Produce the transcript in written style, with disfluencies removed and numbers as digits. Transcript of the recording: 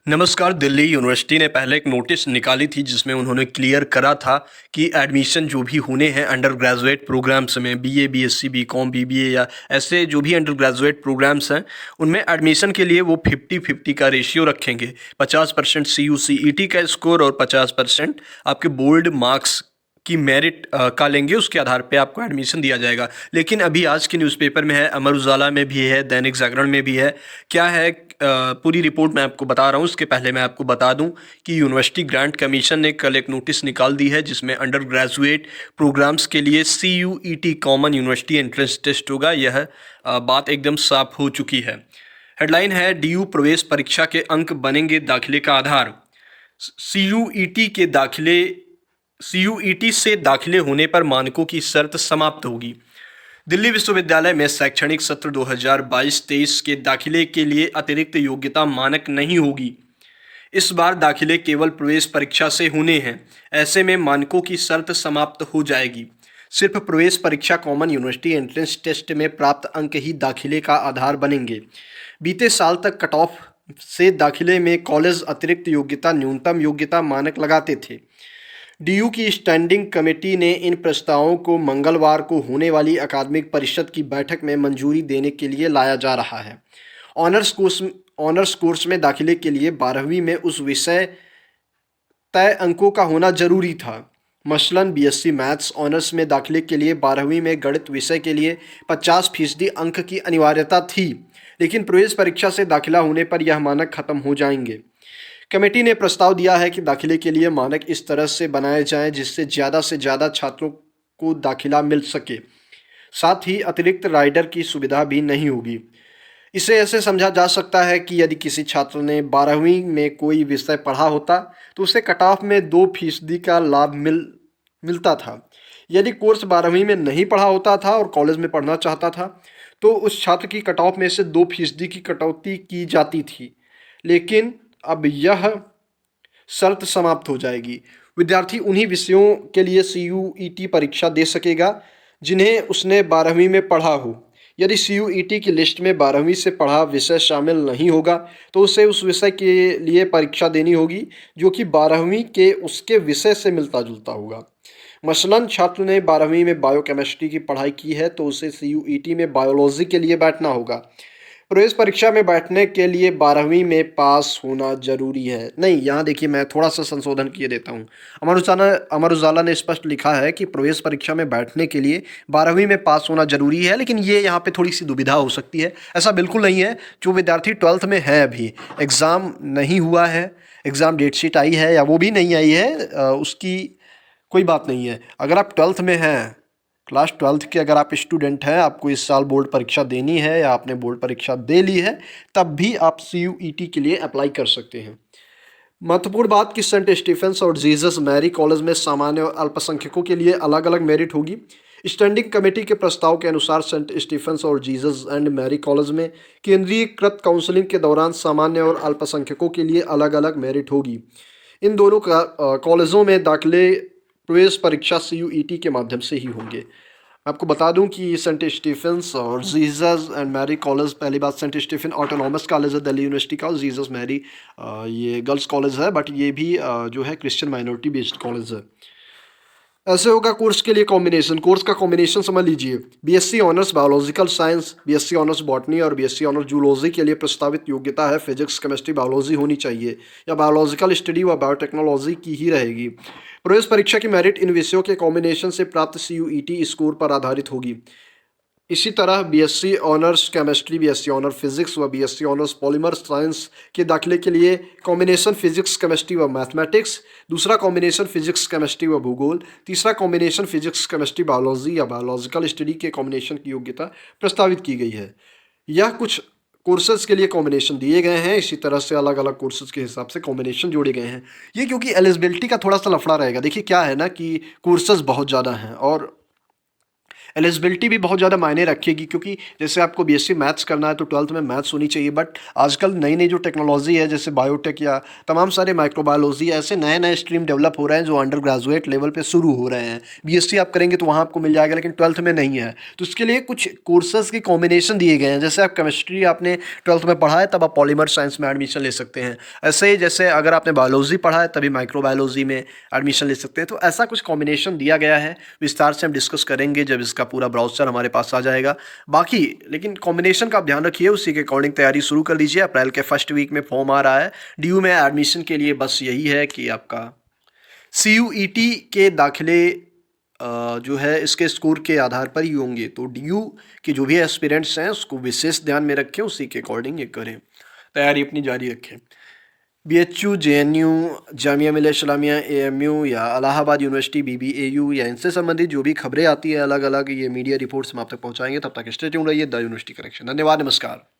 नमस्कार। दिल्ली यूनिवर्सिटी ने पहले एक नोटिस निकाली थी जिसमें उन्होंने क्लियर करा था कि एडमिशन जो भी होने हैं अंडर ग्रेजुएट प्रोग्राम्स में बीए, बीएससी, बीकॉम, बीबीए या ऐसे जो भी अंडर ग्रेजुएट प्रोग्राम्स हैं उनमें एडमिशन के लिए वो 50-50 का रेशियो रखेंगे। 50% CU/CET का स्कोर और 50% आपके बोर्ड मार्क्स की मेरिट का लेंगे, उसके आधार पे आपको एडमिशन दिया जाएगा। लेकिन अभी आज के न्यूज़पेपर में है, अमर उजाला में भी है, दैनिक जागरण में भी है। क्या है पूरी रिपोर्ट मैं आपको बता रहा हूँ। उसके पहले मैं आपको बता दूँ कि यूनिवर्सिटी ग्रांट कमीशन ने कल एक नोटिस निकाल दी है जिसमें अंडर ग्रेजुएट प्रोग्राम्स के लिए CUET common university entrance test होगा। यह बात एकदम साफ हो चुकी है। हेडलाइन है, DU प्रवेश परीक्षा के अंक बनेंगे दाखिले का आधार। CUET के दाखिले CUET से दाखिले होने पर मानकों की शर्त समाप्त होगी। दिल्ली विश्वविद्यालय में शैक्षणिक सत्र 2022-23 के दाखिले के लिए अतिरिक्त योग्यता मानक नहीं होगी। इस बार दाखिले केवल प्रवेश परीक्षा से होने हैं। ऐसे में मानकों की शर्त समाप्त हो जाएगी। सिर्फ प्रवेश परीक्षा कॉमन यूनिवर्सिटी एंट्रेंस टेस्ट में प्राप्त अंक ही दाखिले का आधार बनेंगे। बीते साल तक कट ऑफ से दाखिले में कॉलेज अतिरिक्त योग्यता न्यूनतम योग्यता मानक लगाते थे। DU की स्टैंडिंग कमेटी ने इन प्रस्तावों को मंगलवार को होने वाली अकादमिक परिषद की बैठक में मंजूरी देने के लिए लाया जा रहा है। ऑनर्स कोर्स में दाखिले के लिए 12वीं में उस विषय तय अंकों का होना जरूरी था। मसलन BSc मैथ्स ऑनर्स में दाखिले के लिए 12वीं में गणित विषय के लिए 50% अंक की अनिवार्यता थी, लेकिन प्रवेश परीक्षा से दाखिला होने पर यह मानक खत्म हो जाएंगे। कमेटी ने प्रस्ताव दिया है कि दाखिले के लिए मानक इस तरह से बनाए जाएं जिससे ज़्यादा से ज़्यादा छात्रों को दाखिला मिल सके। साथ ही अतिरिक्त राइडर की सुविधा भी नहीं होगी। इसे ऐसे समझा जा सकता है कि यदि किसी छात्र ने 12वीं में कोई विषय पढ़ा होता तो उसे कट ऑफ में 2% का लाभ मिलता था। यदि कोर्स 12वीं में नहीं पढ़ा होता था और कॉलेज में पढ़ना चाहता था तो उस छात्र की कट ऑफ में से 2% की कटौती की जाती थी, लेकिन अब यह शर्त समाप्त हो जाएगी। विद्यार्थी उन्हीं विषयों के लिए CUET परीक्षा दे सकेगा जिन्हें उसने 12वीं में पढ़ा हो। यदि CUET की लिस्ट में 12वीं से पढ़ा विषय शामिल नहीं होगा तो उसे उस विषय के लिए परीक्षा देनी होगी जो कि 12वीं के उसके विषय से मिलता जुलता होगा। मसलन छात्र ने 12वीं में बायोकेमिस्ट्री की पढ़ाई की है तो उसे CUET में बायोलॉजी के लिए बैठना होगा। प्रवेश परीक्षा में बैठने के लिए 12वीं में पास होना जरूरी है। नहीं, यहाँ देखिए मैं थोड़ा सा संशोधन किए देता हूँ। अमर उजाला ने स्पष्ट लिखा है कि प्रवेश परीक्षा में बैठने के लिए 12वीं में पास होना जरूरी है, लेकिन ये यहाँ पे थोड़ी सी दुविधा हो सकती है। ऐसा बिल्कुल नहीं है। जो विद्यार्थी 12th में है, अभी एग्ज़ाम नहीं हुआ है, एग्ज़ाम डेट शीट आई है या वो भी नहीं आई है, उसकी कोई बात नहीं है। अगर आप 12th में हैं, क्लास 12th के अगर आप स्टूडेंट हैं, आपको इस साल बोर्ड परीक्षा देनी है या आपने बोर्ड परीक्षा दे ली है, तब भी आप CUET के लिए अप्लाई कर सकते हैं। महत्वपूर्ण बात कि सेंट स्टीफेंस और जीसस मैरी कॉलेज में सामान्य और अल्पसंख्यकों के लिए अलग अलग मेरिट होगी। स्टैंडिंग कमेटी के प्रस्ताव के अनुसार सेंट स्टीफेंस और जीसस एंड मैरी कॉलेज में केंद्रीयकृत काउंसलिंग के दौरान सामान्य और अल्पसंख्यकों के लिए अलग अलग मेरिट होगी। इन दोनों कॉलेजों में दाखिले प्रवेश परीक्षा CUET के माध्यम से ही होंगे। आपको बता दूं कि सेंट स्टीफेंस और जीसस एंड मैरी कॉलेज, पहली बात सेंट स्टीफेन ऑटोनॉमस कॉलेज है दिल्ली यूनिवर्सिटी का, और जीसस मैरी ये गर्ल्स कॉलेज है, बट ये भी जो है क्रिश्चियन माइनॉरिटी बेस्ड कॉलेज है। ऐसे होगा कोर्स के लिए कॉम्बिनेशन। कोर्स का कॉम्बिनेशन समझ लीजिए, BSc honours biological science, BSc honours botany और BSc ऑनर्स जूलॉजी के लिए प्रस्तावित योग्यता है फिजिक्स, केमिस्ट्री, बायोलॉजी होनी चाहिए या बायोलॉजिकल स्टडी व बायोटेक्नोलॉजी की ही रहेगी। प्रवेश परीक्षा की मेरिट इन विषयों के कॉम्बिनेशन से प्राप्त CUET स्कोर पर आधारित होगी। इसी तरह BSc honours chemistry, BSc honour physics व BSc ऑनर्स पॉलीमर साइंस के दाखिले के लिए कॉम्बिनेशन फिजिक्स केमिस्ट्री व मैथमेटिक्स, दूसरा कॉम्बिनेशन फिजिक्स केमिस्ट्री व भूगोल, तीसरा कॉम्बिनेशन फिजिक्स केमिस्ट्री बायोलॉजी या बायोलॉजिकल स्टडी के कॉम्बिनेशन की योग्यता प्रस्तावित की गई है। यह कुछ कोर्सेज के लिए कॉम्बिनेशन दिए गए हैं, इसी तरह से अलग अलग कोर्सेज के हिसाब से कॉम्बिनेशन जोड़े गए हैं। ये क्योंकि एलिजिबिलिटी का थोड़ा सा लफड़ा रहेगा। देखिए क्या है ना कि कोर्सेज बहुत ज़्यादा हैं और एलिजिबिलिटी भी बहुत ज़्यादा मायने रखेगी, क्योंकि जैसे आपको बीएससी मैथ्स करना है तो 12th में मैथ्स होनी चाहिए, बट आजकल नई नई जो टेक्नोलॉजी है जैसे बायोटेक या तमाम सारे माइक्रोबायोलॉजी, ऐसे नए नए स्ट्रीम डेवलप हो रहे हैं जो अंडर ग्रेजुएट लेवल पे शुरू हो रहे हैं। बीएससी आप करेंगे तो वहाँ आपको मिल जाएगा, लेकिन 12th में नहीं है, तो इसके लिए कुछ कोर्सेज के कॉम्बिनेशन दिए गए हैं। जैसे आप केमिस्ट्री आपने 12th में पढ़ा है तब आप पॉलीमर साइंस में एडमिशन ले सकते हैं, ऐसे ही जैसे अगर आपने बायोलॉजी पढ़ा है तभी माइक्रोबायोलॉजी में एडमिशन ले सकते हैं। तो ऐसा कुछ कॉम्बिनेशन दिया गया है, विस्तार से हम डिस्कस करेंगे जब इसका पूरा ब्राउचर हमारे पास आ जाएगा। बाकी लेकिन कॉम्बिनेशन का आप ध्यान रखिए, उसी के अकॉर्डिंग तैयारी शुरू कर लीजिए। अप्रैल के फर्स्ट वीक में फॉर्म आ रहा है डीयू में एडमिशन के लिए। बस यही है कि आपका सीयूईटी के दाखिले जो है इसके स्कोर के आधार पर ही होंगे, तो डीयू के जो भी एस्पिरेंट्स हैं उसको विशेष ध्यान में रखें, उसी के अकॉर्डिंग ये करें, तैयारी अपनी जारी रखें। BHU, JNU, Jamia Millia Islamia, AMU या इलाहाबाद यूनिवर्सिटी बीबीएयू या इनसे संबंधित जो भी खबरें आती है अलग अलग ये मीडिया रिपोर्ट्स हम आप तक पहुंचाएंगे। तब तक स्टे ट्यून्ड रहिए द यूनिवर्सिटी कनेक्शन। धन्यवाद, नमस्कार।